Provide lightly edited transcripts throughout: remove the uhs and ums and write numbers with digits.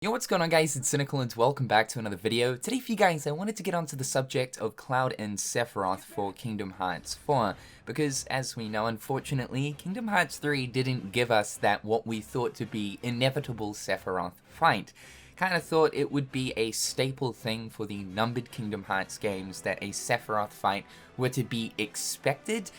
Yo, what's going on guys, it's Cynical and welcome back to another video. Today for you guys, I wanted to get onto the subject of Cloud and Sephiroth for Kingdom Hearts 4, because as we know, unfortunately, Kingdom Hearts 3 didn't give us that what we thought to be inevitable Sephiroth fight. Kinda thought it would be a staple thing for the numbered Kingdom Hearts games that a Sephiroth fight were to be expected.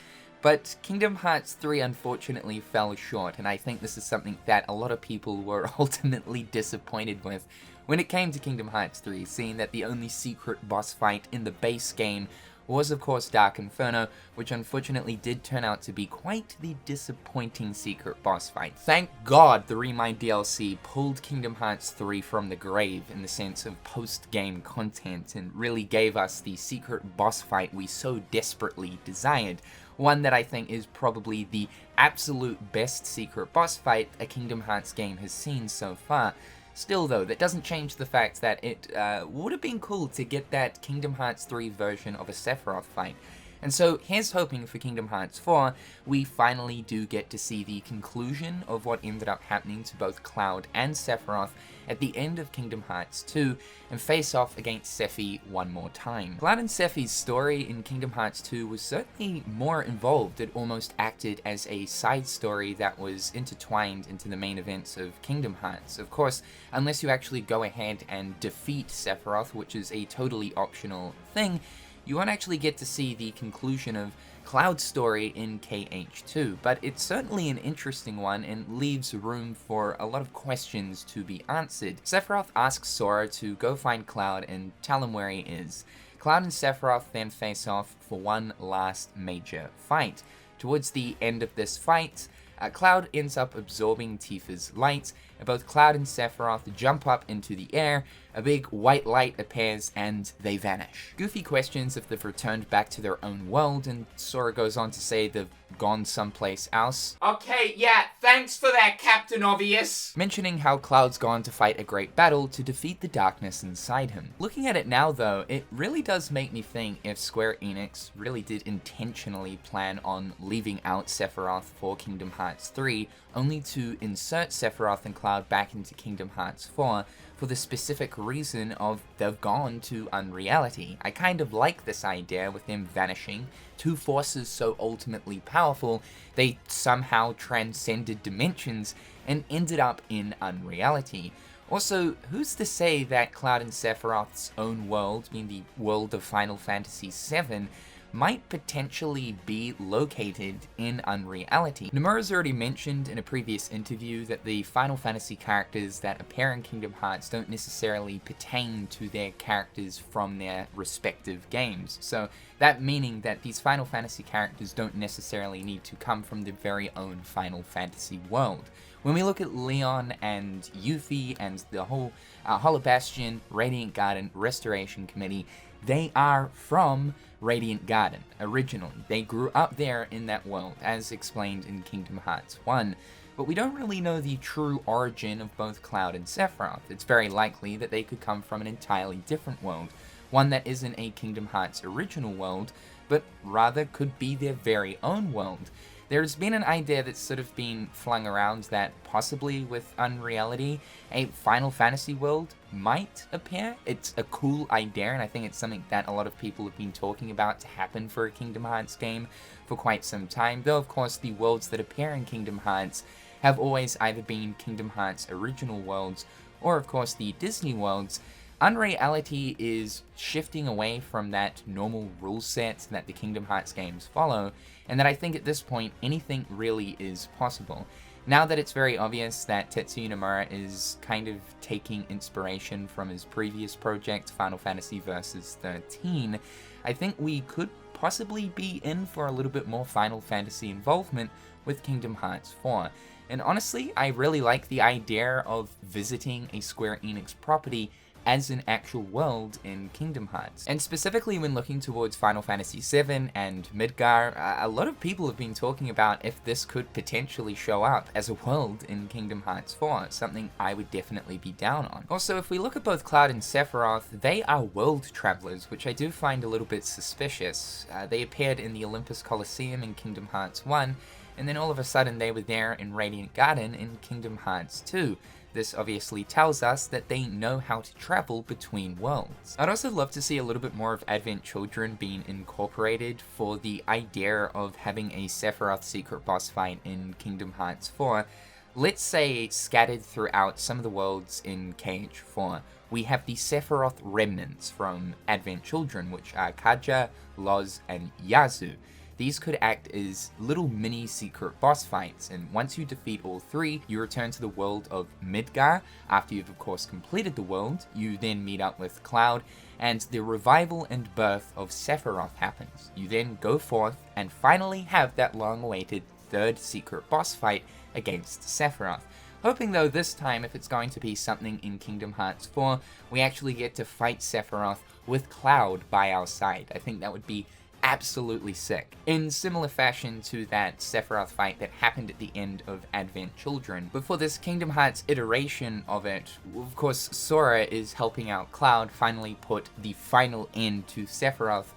But Kingdom Hearts 3 unfortunately fell short, and I think this is something that a lot of people were ultimately disappointed with when it came to Kingdom Hearts 3, seeing that the only secret boss fight in the base game was of course Dark Inferno, which unfortunately did turn out to be quite the disappointing secret boss fight. Thank God the Remind DLC pulled Kingdom Hearts 3 from the grave in the sense of post-game content and really gave us the secret boss fight we so desperately desired. One that I think is probably the absolute best secret boss fight a Kingdom Hearts game has seen so far. Still though, that doesn't change the fact that it would have been cool to get that Kingdom Hearts 3 version of a Sephiroth fight. And so here's hoping for Kingdom Hearts 4, we finally do get to see the conclusion of what ended up happening to both Cloud and Sephiroth at the end of Kingdom Hearts 2, and face off against Sephy one more time. Cloud and Sephy's story in Kingdom Hearts 2 was certainly more involved. It almost acted as a side story that was intertwined into the main events of Kingdom Hearts. Of course, unless you actually go ahead and defeat Sephiroth, which is a totally optional thing, you won't actually get to see the conclusion of Cloud's story in KH2, but it's certainly an interesting one and leaves room for a lot of questions to be answered. Sephiroth asks Sora to go find Cloud and tell him where he is. Cloud and Sephiroth then face off for one last major fight. Towards the end of this fight, Cloud ends up absorbing Tifa's light, and both Cloud and Sephiroth jump up into the air, a big white light appears, and they vanish. Goofy questions if they've returned back to their own world, and Sora goes on to say they've gone someplace else. Okay, yeah, thanks for that, Captain Obvious! Mentioning how Cloud's gone to fight a great battle to defeat the darkness inside him. Looking at it now though, it really does make me think if Square Enix really did intentionally plan on leaving out Sephiroth for Kingdom Hearts 3, only to insert Sephiroth and Cloud back into Kingdom Hearts 4 for the specific reason of they've gone to Unreality. I kind of like this idea with them vanishing, two forces so ultimately powerful they somehow transcended dimensions and ended up in Unreality. Also, who's to say that Cloud and Sephiroth's own world, being the world of Final Fantasy VII, might potentially be located in Unreality. Nomura's already mentioned in a previous interview that the Final Fantasy characters that appear in Kingdom Hearts don't necessarily pertain to their characters from their respective games. So that meaning that these Final Fantasy characters don't necessarily need to come from their very own Final Fantasy world. When we look at Leon and Yuffie and the whole Hollow Bastion, Radiant Garden, Restoration Committee, they are from Radiant Garden, originally. They grew up there in that world, as explained in Kingdom Hearts 1, but we don't really know the true origin of both Cloud and Sephiroth. It's very likely that they could come from an entirely different world, one that isn't a Kingdom Hearts original world, but rather could be their very own world. There's been an idea that's sort of been flung around that possibly with Unreality, a Final Fantasy world might appear. It's a cool idea, and I think it's something that a lot of people have been talking about to happen for a Kingdom Hearts game for quite some time, though of course the worlds that appear in Kingdom Hearts have always either been Kingdom Hearts original worlds, or of course the Disney worlds. Unreality is shifting away from that normal rule set that the Kingdom Hearts games follow, and that I think at this point anything really is possible. Now that it's very obvious that Tetsuya Nomura is kind of taking inspiration from his previous project, Final Fantasy Versus 13, I think we could possibly be in for a little bit more Final Fantasy involvement with Kingdom Hearts 4. And honestly, I really like the idea of visiting a Square Enix property as an actual world in Kingdom Hearts. And specifically when looking towards Final Fantasy VII and Midgar, a lot of people have been talking about if this could potentially show up as a world in Kingdom Hearts 4, something I would definitely be down on. Also, if we look at both Cloud and Sephiroth, they are world travelers, which I do find a little bit suspicious. They appeared in the Olympus Coliseum in Kingdom Hearts 1, and then all of a sudden they were there in Radiant Garden in Kingdom Hearts 2. This obviously tells us that they know how to travel between worlds. I'd also love to see a little bit more of Advent Children being incorporated for the idea of having a Sephiroth secret boss fight in Kingdom Hearts 4. Let's say scattered throughout some of the worlds in KH4, we have the Sephiroth remnants from Advent Children, which are Kaja, Loz, and Yazoo. These could act as little mini secret boss fights, and once you defeat all three, you return to the world of Midgar. After you've of course completed the world, you then meet up with Cloud, and the revival and birth of Sephiroth happens. You then go forth and finally have that long-awaited third secret boss fight against Sephiroth. Hoping though this time, if it's going to be something in Kingdom Hearts 4, we actually get to fight Sephiroth with Cloud by our side. I think that would be absolutely sick. In similar fashion to that Sephiroth fight that happened at the end of Advent Children. But for this Kingdom Hearts iteration of it, of course Sora is helping out Cloud finally put the final end to Sephiroth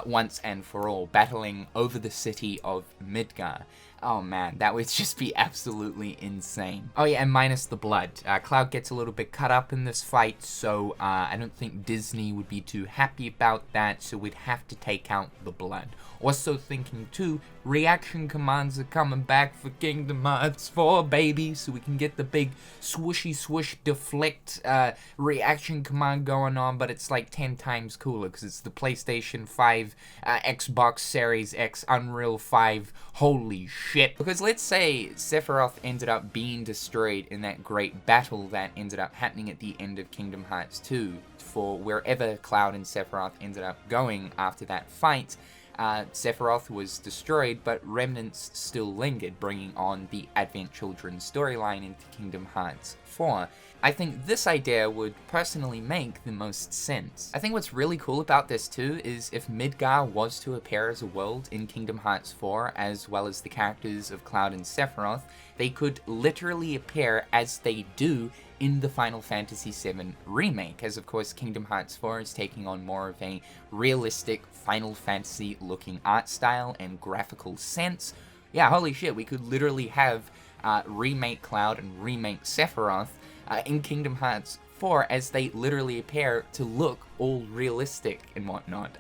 once and for all, battling over the city of Midgar. Oh man, that would just be absolutely insane. Oh yeah, and minus the blood. Cloud gets a little bit cut up in this fight, so I don't think Disney would be too happy about that, so we'd have to take out the blood. Also thinking too, reaction commands are coming back for Kingdom Hearts 4, baby, so we can get the big swooshy swoosh deflect reaction command going on, but it's like 10 times cooler because it's the PlayStation 5, Xbox Series X, Unreal 5, holy shit. Because let's say Sephiroth ended up being destroyed in that great battle that ended up happening at the end of Kingdom Hearts 2, for wherever Cloud and Sephiroth ended up going after that fight. Sephiroth was destroyed, but remnants still lingered, bringing on the Advent Children storyline into Kingdom Hearts 4. I think this idea would personally make the most sense. I think what's really cool about this too is if Midgar was to appear as a world in Kingdom Hearts 4, as well as the characters of Cloud and Sephiroth, they could literally appear as they do in the Final Fantasy VII Remake, as of course Kingdom Hearts 4 is taking on more of a realistic Final Fantasy looking art style and graphical sense. Yeah, holy shit, we could literally have remake Cloud and remake Sephiroth in Kingdom Hearts 4 as they literally appear to look all realistic and whatnot.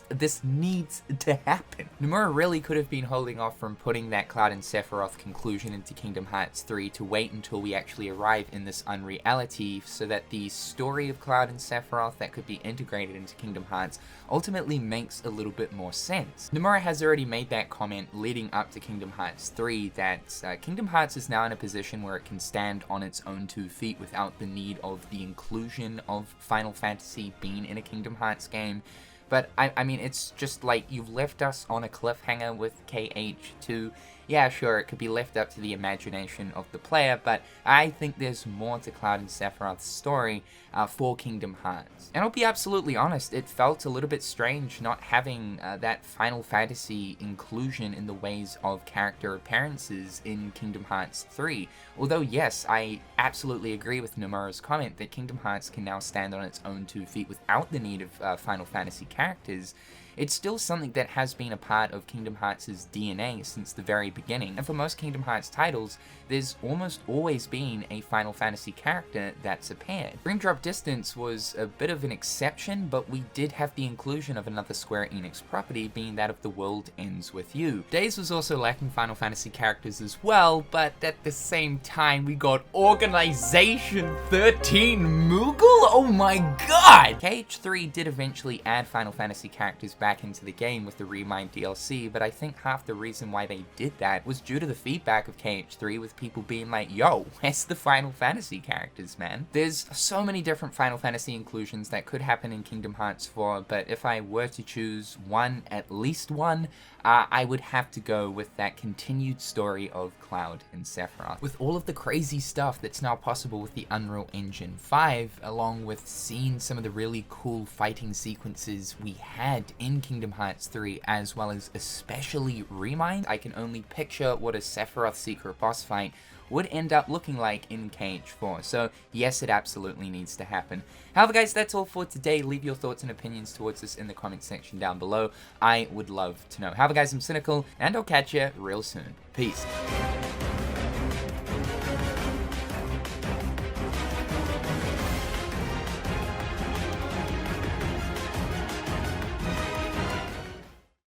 This needs to happen. Nomura really could have been holding off from putting that Cloud and Sephiroth conclusion into Kingdom Hearts 3 to wait until we actually arrive in this Unreality, so that the story of Cloud and Sephiroth that could be integrated into Kingdom Hearts ultimately makes a little bit more sense. Nomura has already made that comment leading up to Kingdom Hearts 3 that Kingdom Hearts is now in a position where it can stand on its own 2 feet without the need of the inclusion of Final Fantasy being in a Kingdom Hearts game. But I mean, it's just like, you've left us on a cliffhanger with KH2. Yeah, sure, it could be left up to the imagination of the player, but I think there's more to Cloud and Sephiroth's story for Kingdom Hearts. And I'll be absolutely honest, it felt a little bit strange not having that Final Fantasy inclusion in the ways of character appearances in Kingdom Hearts 3. Although yes, I absolutely agree with Nomura's comment that Kingdom Hearts can now stand on its own 2 feet without the need of Final Fantasy characters. It's still something that has been a part of Kingdom Hearts' DNA since the very beginning, and for most Kingdom Hearts titles, there's almost always been a Final Fantasy character that's appeared. Dream Drop Distance was a bit of an exception, but we did have the inclusion of another Square Enix property, being that of The World Ends With You. Days was also lacking Final Fantasy characters as well, but at the same time, we got Organization 13 Moogle? Oh my god! KH3 did eventually add Final Fantasy characters back into the game with the Remind DLC, but I think half the reason why they did that was due to the feedback of KH3 with people being like, yo, where's the Final Fantasy characters, man? There's so many different Final Fantasy inclusions that could happen in Kingdom Hearts 4, but if I were to choose one, at least one, I would have to go with that continued story of Cloud and Sephiroth. With all of the crazy stuff that's now possible with the Unreal Engine 5, along with seeing some of the really cool fighting sequences we had in Kingdom Hearts 3, as well as especially Remind, I can only picture what a Sephiroth secret boss fight would end up looking like in KH4. So yes, it absolutely needs to happen. However guys, that's all for today. Leave your thoughts and opinions towards this in the comment section down below. I would love to know. However guys, I'm Cynical, and I'll catch you real soon. Peace.